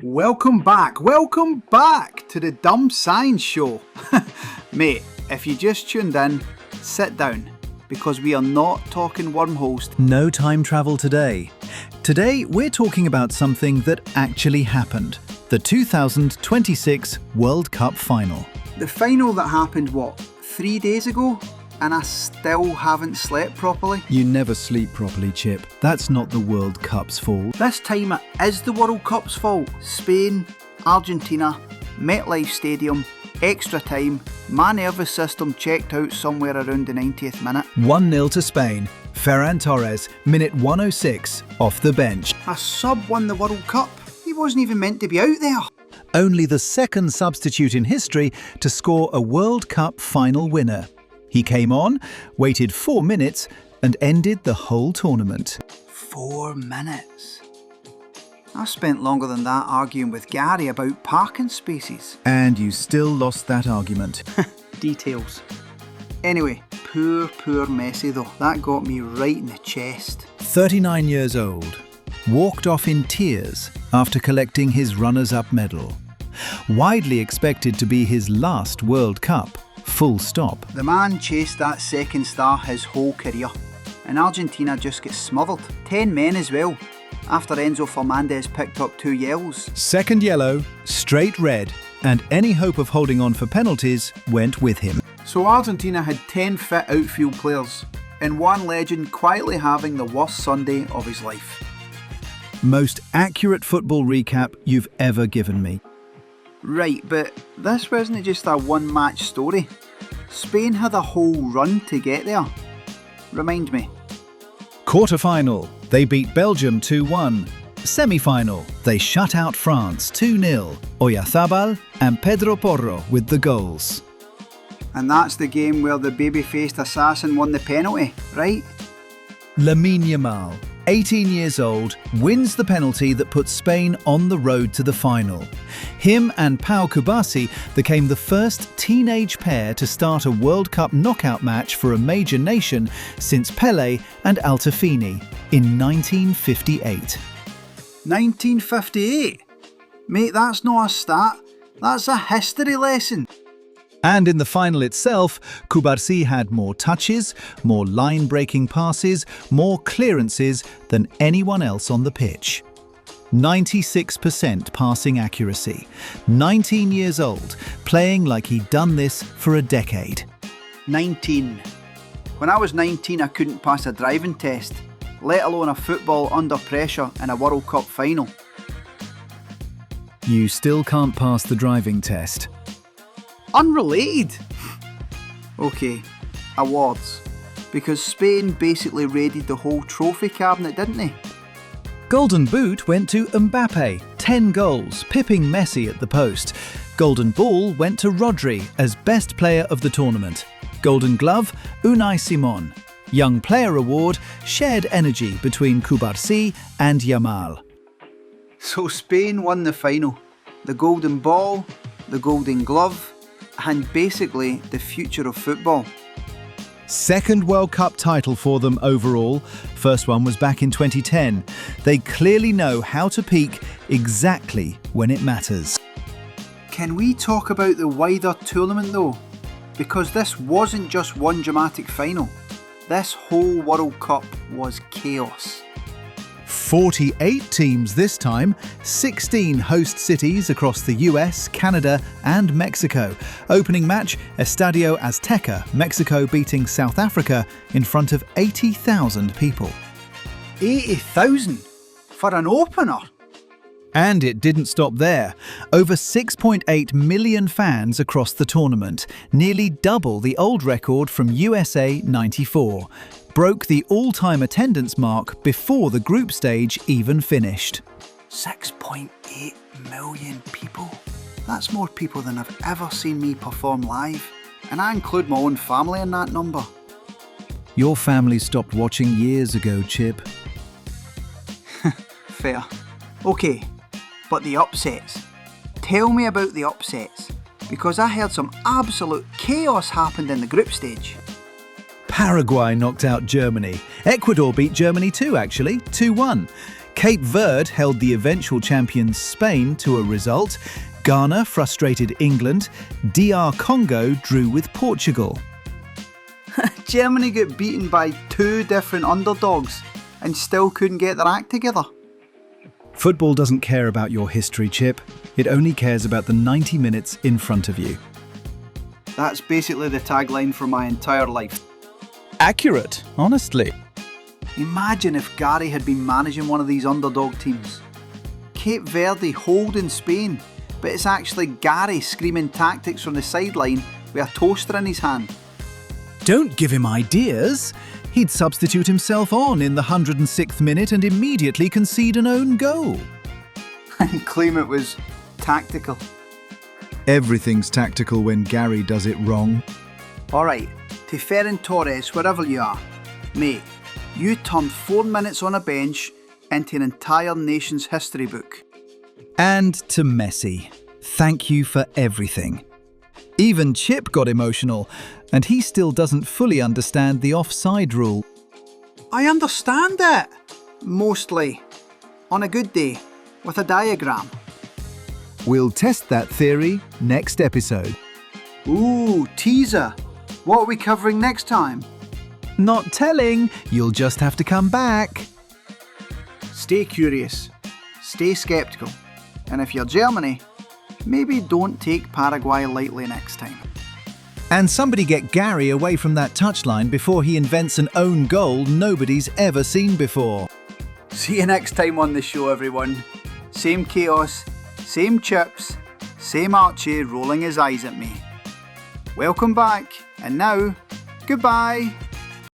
Welcome back to the Dumb Science Show. Mate, if you just tuned in, sit down, because we are not talking wormholes. No time travel today. Today we're talking about something that actually happened. The 2026 World Cup final. The final that happened, 3 days ago? And I still haven't slept properly. You never sleep properly, Chip. That's not the World Cup's fault. This time it is the World Cup's fault. Spain, Argentina, MetLife Stadium, extra time, my nervous system checked out somewhere around the 90th minute. 1-0 to Spain. Ferran Torres, minute 106, off the bench. A sub won the World Cup. He wasn't even meant to be out there. Only the second substitute in history to score a World Cup final winner. He came on, waited 4 minutes, and ended the whole tournament. 4 minutes? I spent longer than that arguing with Gary about parking spaces. And you still lost that argument. Details. Anyway, poor Messi though. That got me right in the chest. 39 years old, walked off in tears after collecting his runners-up medal. Widely expected to be his last World Cup. Full stop. The man chased that second star his whole career, and Argentina just gets smothered. 10 men as well, after Enzo Fernandez picked up 2 yellows. Second yellow, straight red, and any hope of holding on for penalties went with him. So Argentina had 10 fit outfield players, and one legend quietly having the worst Sunday of his life. Most accurate football recap you've ever given me. Right, but this wasn't just a one-match story. Spain had a whole run to get there. Remind me. Quarter-final, they beat Belgium 2-1. Semi-final, they shut out France 2-0. Oyarzabal and Pedro Porro with the goals. And that's the game where the baby-faced assassin won the penalty, right? Lamine Yamal, 18 years old, wins the penalty that puts Spain on the road to the final. Him and Cubarsí became the first teenage pair to start a World Cup knockout match for a major nation since Pelé and Altafini in 1958. 1958? Mate, that's not a stat. That's a history lesson. And in the final itself, Cubarsí had more touches, more line-breaking passes, more clearances than anyone else on the pitch. 96% passing accuracy. 19 years old, playing like he'd done this for a decade. 19. When I was 19, I couldn't pass a driving test, let alone a football under pressure in a World Cup final. You still can't pass the driving test. Unrelated. Okay, awards. Because Spain basically raided the whole trophy cabinet, didn't they? Golden Boot went to Mbappe, 10 goals, pipping Messi at the post. Golden Ball went to Rodri as best player of the tournament. Golden Glove, Unai Simon. Young Player Award, shared energy between Cubarsí and Yamal. So Spain won the final. The Golden Ball, the Golden Glove, and basically the future of football. Second World Cup title for them overall. First one was back in 2010. They clearly know how to peak exactly when it matters. Can we talk about the wider tournament though? Because this wasn't just one dramatic final. This whole World Cup was chaos. 48 teams this time, 16 host cities across the US, Canada and Mexico. Opening match, Estadio Azteca, Mexico beating South Africa in front of 80,000 people. 80,000? For an opener? And it didn't stop there. Over 6.8 million fans across the tournament, nearly double the old record from USA '94. Broke the all-time attendance mark before the group stage even finished. 6.8 million people. That's more people than I've ever seen me perform live. And I include my own family in that number. Your family stopped watching years ago, Chip. Fair. Okay, but the upsets. Tell me about the upsets, because I heard some absolute chaos happened in the group stage. Paraguay knocked out Germany. Ecuador beat Germany too, actually, 2-1. Cape Verde held the eventual champions Spain to a result. Ghana frustrated England. DR Congo drew with Portugal. Germany got beaten by 2 different underdogs and still couldn't get their act together. Football doesn't care about your history, Chip. It only cares about the 90 minutes in front of you. That's basically the tagline for my entire life. Accurate, honestly. Imagine if Gary had been managing one of these underdog teams. Cape Verde holding Spain, but it's actually Gary screaming tactics from the sideline with a toaster in his hand. Don't give him ideas. He'd substitute himself on in the 106th minute and immediately concede an own goal. And claim it was tactical. Everything's tactical when Gary does it wrong. Alright, to Ferran Torres, wherever you are. Mate, you turned 4 minutes on a bench into an entire nation's history book. And to Messi, thank you for everything. Even Chip got emotional, and he still doesn't fully understand the offside rule. I understand it. Mostly. On a good day, with a diagram. We'll test that theory next episode. Ooh, teaser. What are we covering next time? Not telling, you'll just have to come back. Stay curious, stay sceptical, and if you're Germany, maybe don't take Paraguay lightly next time. And somebody get Gary away from that touchline before he invents an own goal nobody's ever seen before. See you next time on the show, everyone. Same chaos, same chips, same Archie rolling his eyes at me. Welcome back, and now, goodbye.